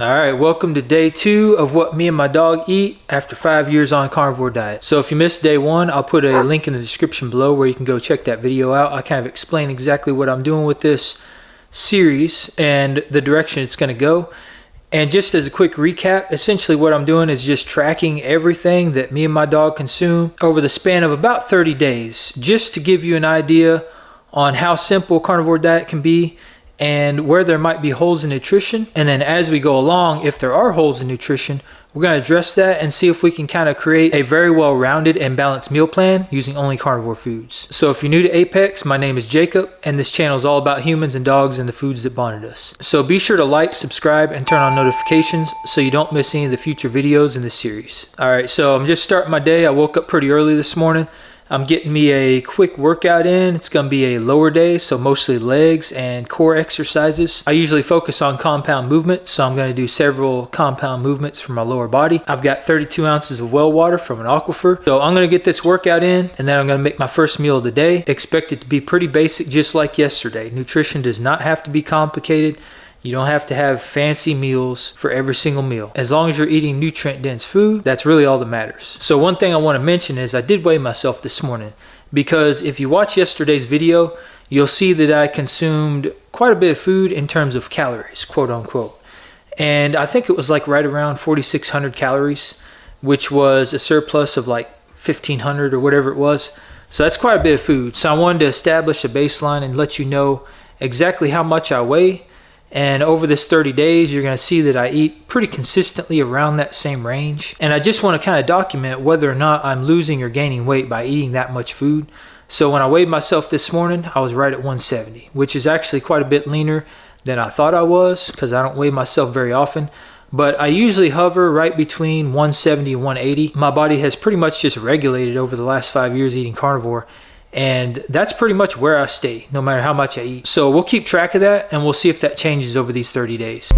All right, welcome to day 2 of what me and my dog eat after 5 years on carnivore diet. So if you missed day 1, I'll put a link in the description below where you can go check that video out. I kind of explain exactly what I'm doing with this series and the direction it's going to go. And just as a quick recap, essentially what I'm doing is just tracking everything that me and my dog consume over the span of about 30 days, just to give you an idea on how simple carnivore diet can be and where there might be holes in nutrition. And then as we go along, if there are holes in nutrition, we're going to address that and see if we can kind of create a very well-rounded and balanced meal plan using only carnivore foods. So if you're new to Apex, my name is Jacob, and this channel is all about humans and dogs and the foods that bonded us. So be sure to like, subscribe, and turn on notifications so you don't miss any of the future videos in this series. All right, so I'm just starting my day. I woke up pretty early this morning. I'm getting me a quick workout in. It's going to be a lower day, so mostly legs and core exercises. I usually focus on compound movement, so I'm going to do several compound movements for my lower body. I've got 32 ounces of well water from an aquifer. So I'm going to get this workout in, and then I'm going to make my first meal of the day. Expect it to be pretty basic, just like yesterday. Nutrition does not have to be complicated. You don't have to have fancy meals for every single meal. As long as you're eating nutrient-dense food, that's really all that matters. So one thing I want to mention is I did weigh myself this morning, because if you watch yesterday's video, you'll see that I consumed quite a bit of food in terms of calories, quote unquote. And I think it was like right around 4,600 calories, which was a surplus of like 1,500 or whatever it was. So that's quite a bit of food. So I wanted to establish a baseline and let you know exactly how much I weigh. And over this 30 days, you're going to see that I eat pretty consistently around that same range. And I just want to kind of document whether or not I'm losing or gaining weight by eating that much food. So when I weighed myself this morning, I was right at 170, which is actually quite a bit leaner than I thought I was, because I don't weigh myself very often. But I usually hover right between 170 and 180. My body has pretty much just regulated over the last 5 years eating carnivore. And that's pretty much where I stay, no matter how much I eat. So we'll keep track of that, and we'll see if that changes over these 30 days.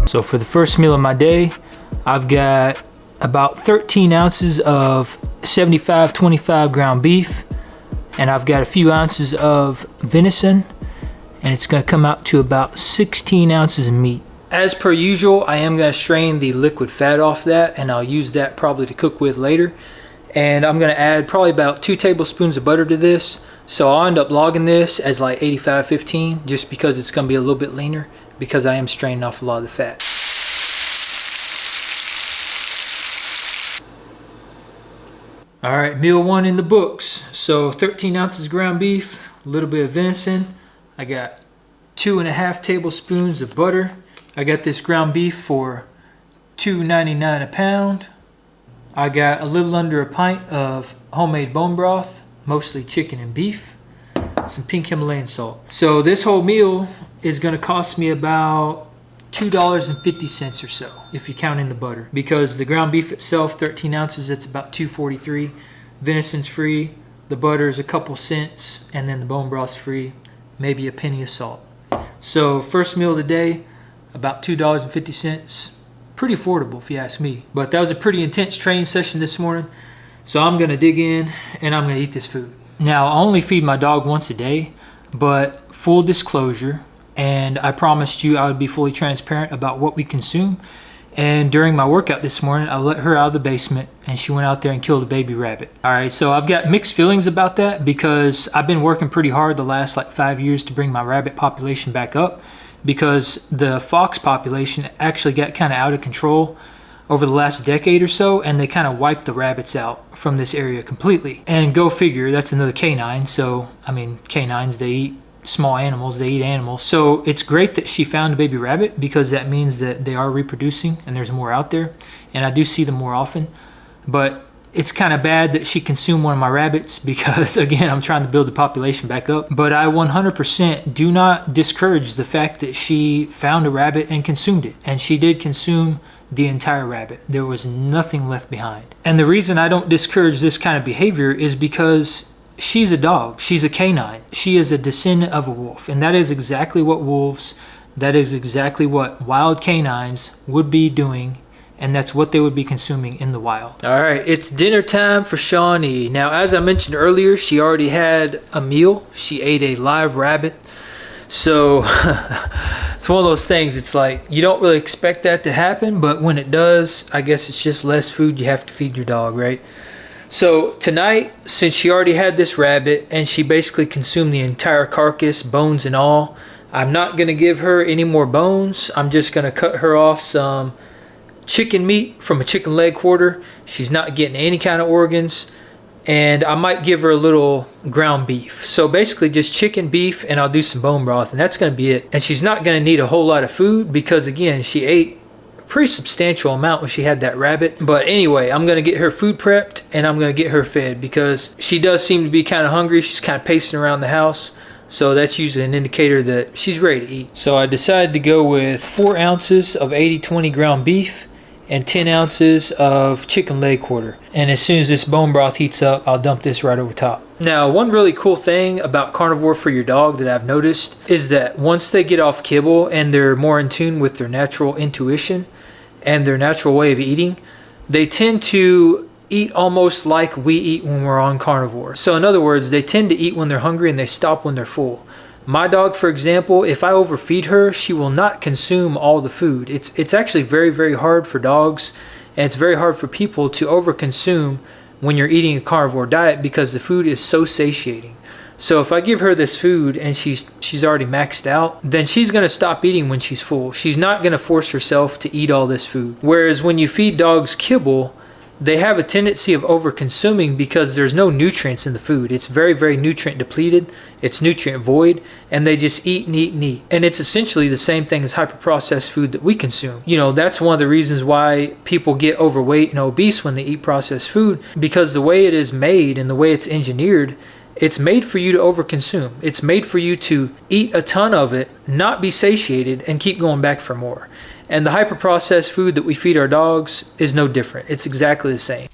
So for the first meal of my day, I've got about 13 ounces of 75-25 ground beef, and I've got a few ounces of venison, and it's going to come out to about 16 ounces of meat. As per usual, I am going to strain the liquid fat off that, and I'll use that probably to cook with later. And I'm going to add probably about 2 tablespoons of butter to this. So I'll end up logging this as like 85-15, just because it's going to be a little bit leaner, because I am straining off a lot of the fat. All right, meal 1 in the books. So 13 ounces ground beef, a little bit of venison. I got 2.5 tablespoons of butter. I got this ground beef for $2.99 a pound. I got a little under a pint of homemade bone broth, mostly chicken and beef. Some pink Himalayan salt. So this whole meal is going to cost me about $2.50 or so, if you count in the butter, because the ground beef itself, 13 ounces, it's about $2.43. Venison's free, the butter is a couple cents, and then the bone broth's free, maybe a penny of salt. So first meal of the day, about $2.50. Pretty affordable if you ask me. But that was a pretty intense training session this morning, so I'm going to dig in and I'm going to eat this food. Now, I only feed my dog once a day, but full disclosure, and I promised you I would be fully transparent about what we consume. And during my workout this morning, I let her out of the basement, and she went out there and killed a baby rabbit. All right, so I've got mixed feelings about that, because I've been working pretty hard the last like 5 years to bring my rabbit population back up, because the fox population actually got kind of out of control over the last decade or so, and they kind of wiped the rabbits out from this area completely. And go figure, that's another canine. So, I mean, canines, they eat small animals, they eat animals. So it's great that she found a baby rabbit, because that means that they are reproducing and there's more out there, and I do see them more often. But It's kind of bad that she consumed one of my rabbits because, again, I'm trying to build the population back up. But I 100% do not discourage the fact that she found a rabbit and consumed it. And she did consume the entire rabbit. There was nothing left behind. And the reason I don't discourage this kind of behavior is because she's a dog. She's a canine. She is a descendant of a wolf. And that is exactly what wolves, that is exactly what wild canines would be doing. And that's what they would be consuming in the wild. All right, it's dinner time for Shawnee. Now, as I mentioned earlier, she already had a meal. She ate a live rabbit. So it's one of those things. It's like you don't really expect that to happen, but when it does, I guess it's just less food you have to feed your dog, right? So tonight, since she already had this rabbit and she basically consumed the entire carcass, bones and all, I'm not going to give her any more bones. I'm just going to cut her off some chicken meat from a chicken leg quarter. She's not getting any kind of organs. And I might give her a little ground beef. So basically just chicken, beef, and I'll do some bone broth, and that's going to be it. And she's not going to need a whole lot of food because, again, she ate a pretty substantial amount when she had that rabbit. But anyway, I'm going to get her food prepped and I'm going to get her fed because she does seem to be kind of hungry. She's kind of pacing around the house. So that's usually an indicator that she's ready to eat. So I decided to go with 4 ounces of 80-20 ground beef and 10 ounces of chicken leg quarter. And as soon as this bone broth heats up, I'll dump this right over top. Now, one really cool thing about carnivore for your dog that I've noticed is that once they get off kibble and they're more in tune with their natural intuition and their natural way of eating, they tend to eat almost like we eat when we're on carnivore. So in other words, they tend to eat when they're hungry and they stop when they're full. My dog, for example, if I overfeed her, she will not consume all the food. It's actually very, very hard for dogs, and it's very hard for people to overconsume when you're eating a carnivore diet because the food is so satiating. So if I give her this food and she's already maxed out, then she's going to stop eating when she's full. She's not going to force herself to eat all this food. Whereas when you feed dogs kibble, they have a tendency of over-consuming because there's no nutrients in the food. It's very, very nutrient depleted. It's nutrient void, and they just eat and eat and eat. And it's essentially the same thing as hyper-processed food that we consume. You know, that's one of the reasons why people get overweight and obese when they eat processed food, because the way it is made and the way it's engineered, it's made for you to overconsume. It's made for you to eat a ton of it, not be satiated, and keep going back for more. And the hyper-processed food that we feed our dogs is no different. It's exactly the same.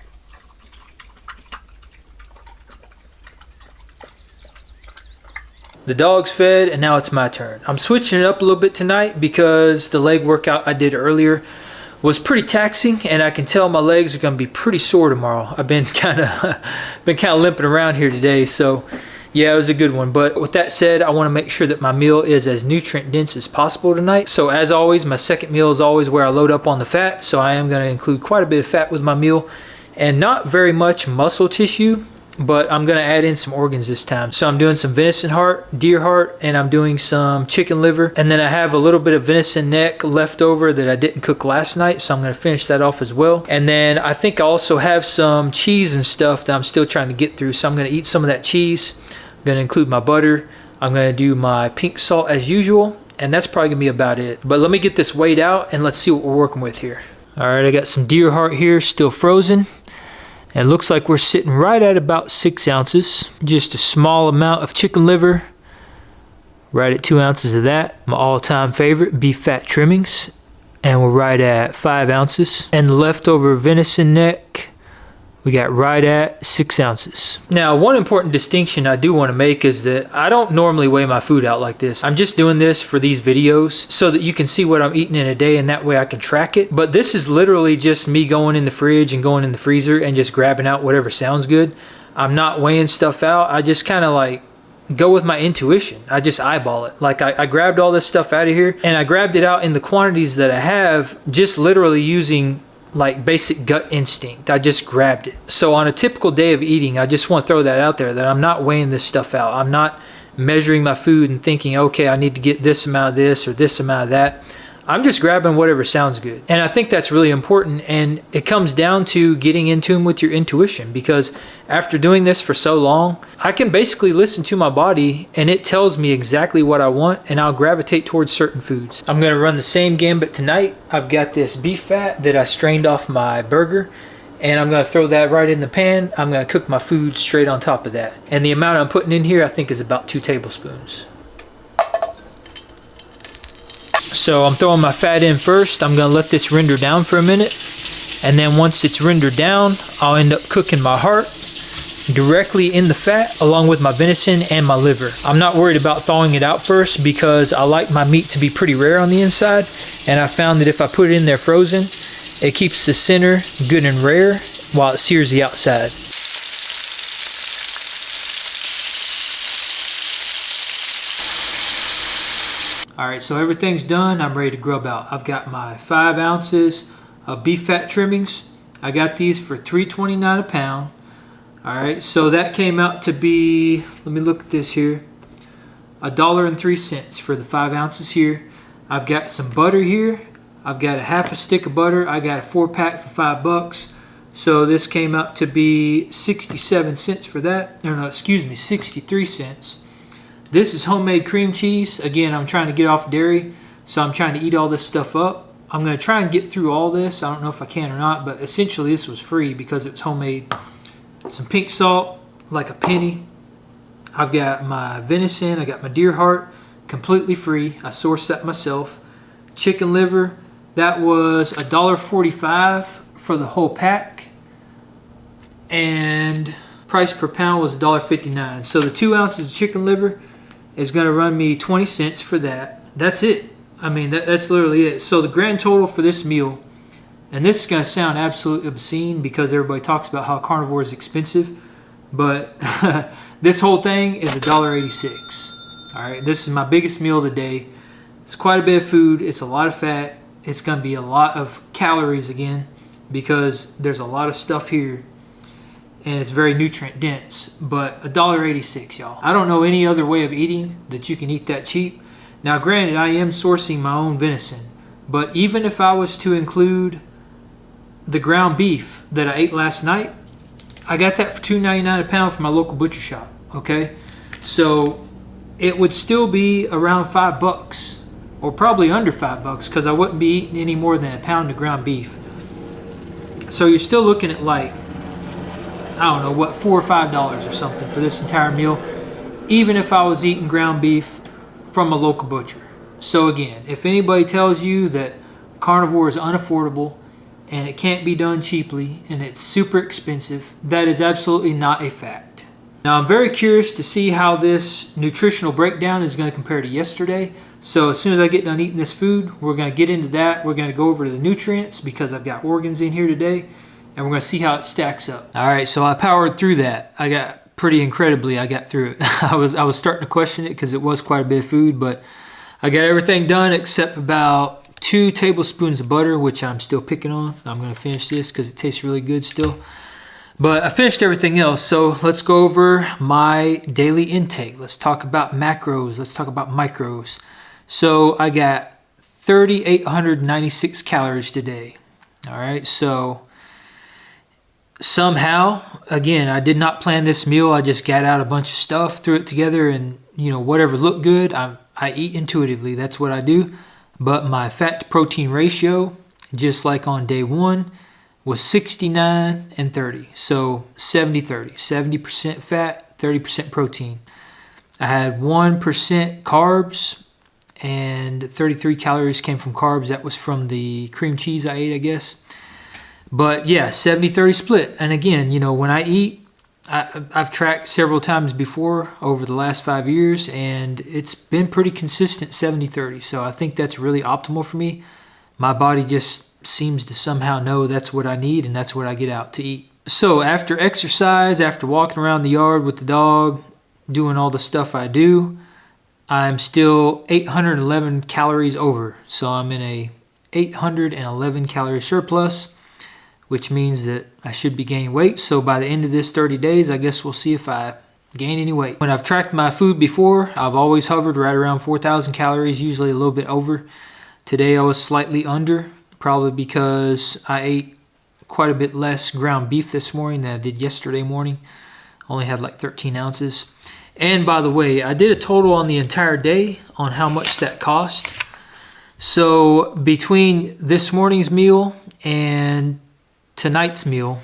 The dog's fed, and now it's my turn. I'm switching it up a little bit tonight because the leg workout I did earlier was pretty taxing, and I can tell my legs are going to be pretty sore tomorrow. I've been kind of limping around here today, so yeah, it was a good one. But with that said, I want to make sure that my meal is as nutrient dense as possible tonight. So as always, my second meal is always where I load up on the fat. So I am going to include quite a bit of fat with my meal and not very much muscle tissue, but I'm going to add in some organs this time. So I'm doing some venison heart, deer heart, and I'm doing some chicken liver. And then I have a little bit of venison neck left over that I didn't cook last night. So I'm going to finish that off as well. And then I think I also have some cheese and stuff that I'm still trying to get through. So I'm going to eat some of that cheese. Going to include my butter. I'm going to do my pink salt as usual, and that's probably going to be about it. But let me get this weighed out and let's see what we're working with here. All right, I got some deer heart here still frozen, and it looks like we're sitting right at about 6 ounces. Just a small amount of chicken liver, right at 2 ounces of that. My all-time favorite, beef fat trimmings, and we're right at 5 ounces. And the leftover venison neck, we got right at 6 ounces. Now, one important distinction I do want to make is that I don't normally weigh my food out like this. I'm just doing this for these videos so that you can see what I'm eating in a day, and that way I can track it. But this is literally just me going in the fridge and going in the freezer and just grabbing out whatever sounds good. I'm not weighing stuff out. I just kind of like go with my intuition. I just eyeball it. Like I grabbed all this stuff out of here, and I grabbed it out in the quantities that I have, just literally using like basic gut instinct. I just grabbed it. So on a typical day of eating, I just want to throw that out there, that I'm not weighing this stuff out. I'm not measuring my food and thinking, okay, I need to get this amount of this or this amount of that. I'm just grabbing whatever sounds good. And I think that's really important, and it comes down to getting in tune with your intuition, because after doing this for so long, I can basically listen to my body and it tells me exactly what I want, and I'll gravitate towards certain foods. I'm going to run the same gambit tonight. I've got this beef fat that I strained off my burger, And I'm gonna throw that right in the pan. I'm gonna cook my food straight on top of that. And the amount I'm putting in here, I think, is about 2 tablespoons. So I'm throwing my fat in first. I'm gonna let this render down for a minute. And then once it's rendered down, I'll end up cooking my heart directly in the fat along with my venison and my liver. I'm not worried about thawing it out first because I like my meat to be pretty rare on the inside. And I found that if I put it in there frozen, it keeps the center good and rare while it sears the outside. All right, so everything's done. I'm ready to grub out. I've got my 5 ounces of beef fat trimmings. I got these for $3.29 a pound. All right, so that came out to be, let me look at this here, $1.03 for the 5 ounces here. I've got some butter here. I've got a half a stick of butter. I got a 4-pack for $5. So this came out to be 67 cents for that. Or no, excuse me, 63 cents. This is homemade cream cheese. Again, I'm trying to get off dairy, so I'm trying to eat all this stuff up. I'm going to try and get through all this. I don't know if I can or not, but essentially this was free because it was homemade. Some pink salt, like a penny. I've got my venison. I got my deer heart, completely free. I sourced that myself. Chicken liver, that was $1.45 for the whole pack. And price per pound was $1.59. So the 2 ounces of chicken liver is going to run me 20 cents for that. That's it. I mean, that's literally it. So the grand total for this meal, and this is going to sound absolutely obscene because everybody talks about how carnivore is expensive, but this whole thing is $1.86. All right, this is my biggest meal of the day. It's quite a bit of food. It's a lot of fat. It's going to be a lot of calories again because there's a lot of stuff here. And it's very nutrient dense, but $1.86, y'all. I don't know any other way of eating that you can eat that cheap. Now, granted, I am sourcing my own venison, but even if I was to include the ground beef that I ate last night, I got that for $2.99 a pound from my local butcher shop, okay? So it would still be around $5, or probably under $5, because I wouldn't be eating any more than a pound of ground beef. So you're still looking at like, I don't know, what, $4 or $5 or something for this entire meal, even if I was eating ground beef from a local butcher. So again, if anybody tells you that carnivore is unaffordable and it can't be done cheaply and it's super expensive, that is absolutely not a fact. Now, I'm very curious to see how this nutritional breakdown is going to compare to yesterday. So as soon as I get done eating this food, we're going to get into that. We're going to go over to the nutrients because I've got organs in here today. And we're going to see how it stacks up. All right, so I powered through that. I got pretty incredibly, I got through it. I was starting to question it because it was quite a bit of food, but I got everything done except about 2 tablespoons of butter, which I'm still picking on. I'm going to finish this because it tastes really good still. But I finished everything else, so let's go over my daily intake. Let's talk about macros. Let's talk about micros. So I got 3,896 calories today. All right, so somehow, again, I did not plan this meal. I just got out a bunch of stuff, threw it together, and whatever looked good, I eat intuitively. That's what I do. But my fat to protein ratio, just like on day 1, was 69 and 30. So 70-30, 70% fat, 30% protein. I had 1% carbs and 33 calories came from carbs. That was from the cream cheese I ate, I guess. But yeah, 70-30 split. And again, when I eat, I've tracked several times before over the last 5 years, and it's been pretty consistent 70-30. So I think that's really optimal for me. My body just seems to somehow know that's what I need, and that's what I get out to eat. So after exercise, after walking around the yard with the dog, doing all the stuff I do, I'm still 811 calories over. So I'm in a 811 calorie surplus, which means that I should be gaining weight. So by the end of this 30 days, I guess we'll see if I gain any weight. When I've tracked my food before, I've always hovered right around 4,000 calories, usually a little bit over. Today I was slightly under, probably because I ate quite a bit less ground beef this morning than I did yesterday morning. Only had like 13 ounces. And by the way, I did a total on the entire day on how much that cost. So between this morning's meal and tonight's meal,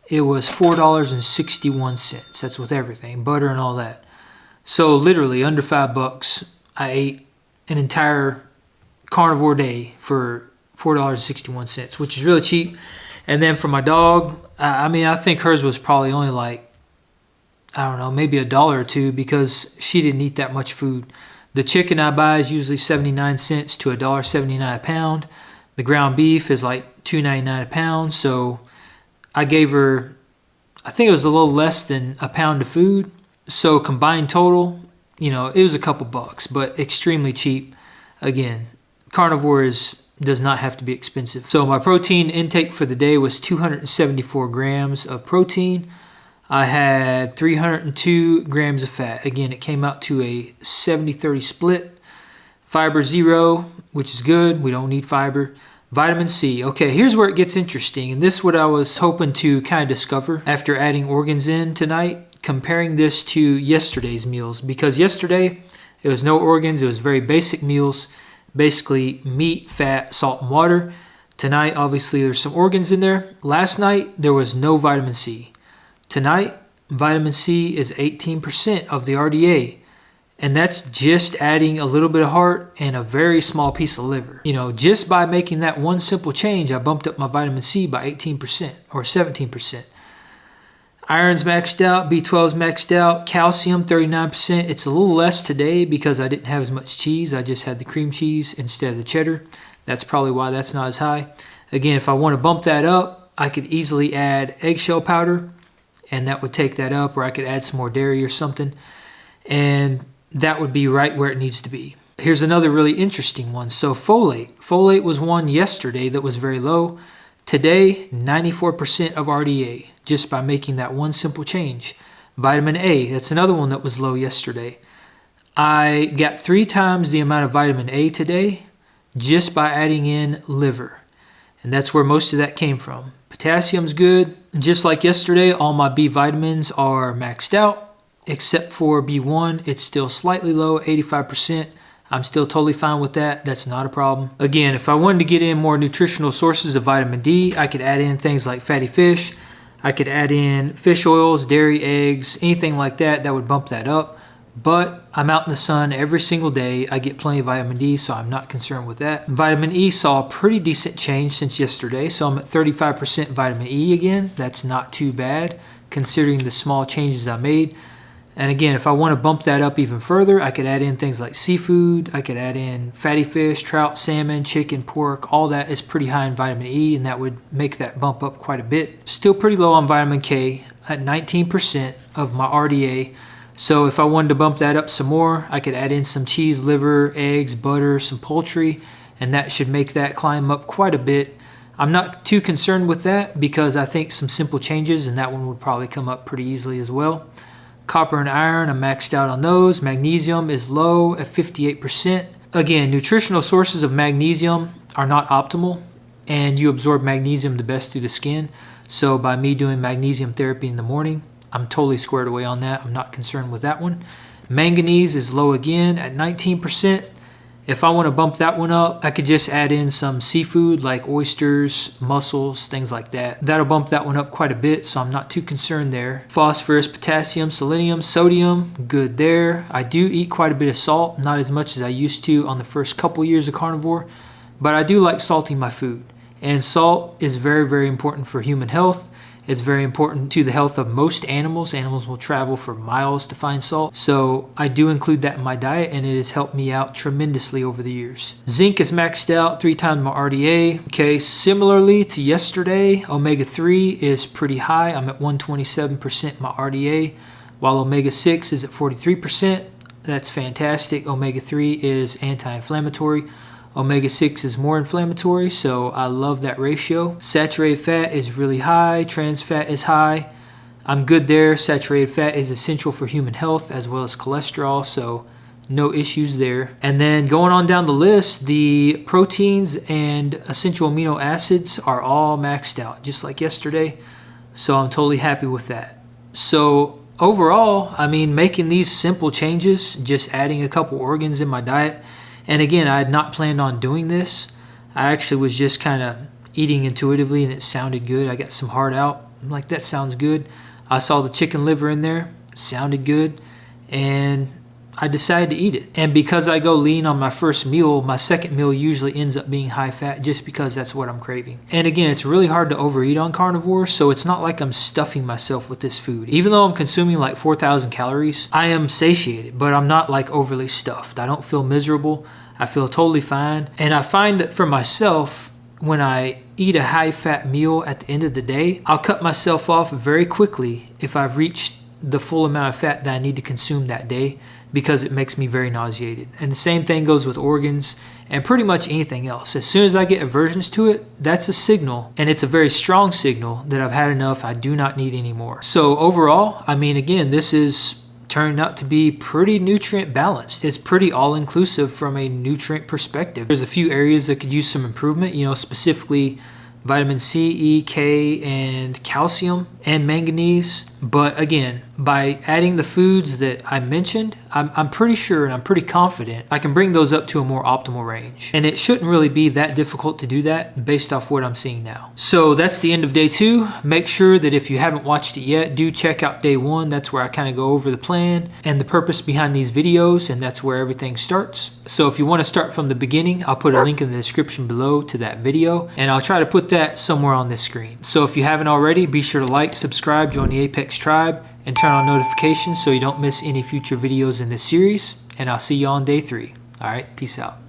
it was $4.61. That's with everything, butter and all that. So literally under $5, I ate an entire carnivore day for $4.61, which is really cheap. And then for my dog, I mean, I think hers was probably only like, I don't know, maybe $1 or $2 because she didn't eat that much food. The chicken I buy is usually 79 cents to $1.79 a pound. The ground beef is like $2.99 a pound. So I gave her, I think it was a little less than a pound of food. So combined total, you know, it was a couple bucks, but extremely cheap. Again, carnivore does not have to be expensive. So my protein intake for the day was 274 grams of protein. I had 302 grams of fat. Again, it came out to a 70-30 split. Fiber 0, which is good. We don't need fiber. Vitamin C. Okay, here's where it gets interesting. And this is what I was hoping to kind of discover after adding organs in tonight, comparing this to yesterday's meals. Because yesterday, it was no organs. It was very basic meals. Basically, meat, fat, salt, and water. Tonight, obviously, there's some organs in there. Last night, there was no vitamin C. Tonight, vitamin C is 18% of the RDA, and that's just adding a little bit of heart and a very small piece of liver. You know, just by making that one simple change, I bumped up my vitamin C by 18% or 17%. Iron's maxed out, B12's maxed out, calcium 39%. It's a little less today because I didn't have as much cheese. I just had the cream cheese instead of the cheddar. That's probably why that's not as high. Again, if I want to bump that up, I could easily add eggshell powder, and that would take that up, or I could add some more dairy or something, and that would be right where it needs to be. Here's another really interesting one. So folate. Folate was one yesterday that was very low. Today, 94% of RDA, just by making that one simple change. Vitamin A, that's another one that was low yesterday. I got 3 times the amount of vitamin A today just by adding in liver. And that's where most of that came from. Potassium's good. Just like yesterday, all my B vitamins are maxed out, except for B1. It's still slightly low, 85%. I'm still totally fine with that. That's not a problem. Again, if I wanted to get in more nutritional sources of vitamin D, I could add in things like fatty fish. I could add in fish oils, dairy, eggs, anything like that. That would bump that up. But I'm out in the sun every single day. I get plenty of vitamin D, so I'm not concerned with that. Vitamin E saw a pretty decent change since yesterday, so I'm at 35% vitamin E again. That's not too bad considering the small changes I made. And again, if I want to bump that up even further, I could add in things like seafood. I could add in fatty fish, trout, salmon, chicken, pork. All that is pretty high in vitamin E, and that would make that bump up quite a bit. Still pretty low on vitamin K at 19% of my RDA. So if I wanted to bump that up some more, I could add in some cheese, liver, eggs, butter, some poultry, and that should make that climb up quite a bit. I'm not too concerned with that because I think some simple changes and that one would probably come up pretty easily as well. Copper and iron, I'm maxed out on those. Magnesium is low at 58%. Again, nutritional sources of magnesium are not optimal, and you absorb magnesium the best through the skin. So by me doing magnesium therapy in the morning, I'm totally squared away on that. I'm not concerned with that one. Manganese is low again at 19%. If I want to bump that one up, I could just add in some seafood like oysters, mussels, things like that. That'll bump that one up quite a bit, so I'm not too concerned there. Phosphorus, potassium, selenium, sodium, good there. I do eat quite a bit of salt, not as much as I used to on the first couple years of carnivore, but I do like salting my food. And salt is very, very important for human health. It's very important to the health of most animals. Animals will travel for miles to find salt. So I do include that in my diet, and it has helped me out tremendously over the years. Zinc is maxed out, 3 times my RDA. Okay, similarly to yesterday, omega-3 is pretty high. I'm at 127% my RDA, while omega-6 is at 43%. That's fantastic. Omega-3 is anti-inflammatory. Omega-6 is more inflammatory, so I love that ratio. Saturated fat is really high. Trans fat is high. I'm good there. Saturated fat is essential for human health as well as cholesterol, so no issues there. And then going on down the list, the proteins and essential amino acids are all maxed out, just like yesterday. So I'm totally happy with that. So overall, I mean, making these simple changes, just adding a couple organs in my diet. And again, I had not planned on doing this. I actually was just kind of eating intuitively and it sounded good. I got some heart out. I'm like, that sounds good. I saw the chicken liver in there, sounded good, and I decided to eat it. And because I go lean on my first meal, my second meal usually ends up being high fat just because that's what I'm craving. And again, it's really hard to overeat on carnivore, so it's not like I'm stuffing myself with this food. Even though I'm consuming like 4,000 calories, I am satiated, but I'm not like overly stuffed. I don't feel miserable. I feel totally fine. And I find that for myself, when I eat a high fat meal at the end of the day, I'll cut myself off very quickly if I've reached the full amount of fat that I need to consume that day, because it makes me very nauseated. And the same thing goes with organs and pretty much anything else. As soon as I get aversions to it, that's a signal, and it's a very strong signal that I've had enough. I do not need any more. So overall, I mean, again, this is turned out to be pretty nutrient balanced. It's pretty all-inclusive from a nutrient perspective. There's a few areas that could use some improvement, you know, specifically vitamin C, E, K, and calcium and manganese. But again, by adding the foods that I mentioned, I'm pretty sure and I'm pretty confident I can bring those up to a more optimal range. And it shouldn't really be that difficult to do that based off what I'm seeing now. So that's the end of day 2. Make sure that if you haven't watched it yet, do check out day 1. That's where I kind of go over the plan and the purpose behind these videos, and that's where everything starts. So if you want to start from the beginning, I'll put a link in the description below to that video, and I'll try to put that somewhere on this screen. So if you haven't already, be sure to like, subscribe, join the Apex Tribe, and turn on notifications so you don't miss any future videos in this series. And I'll see you on day 3. All right, peace out.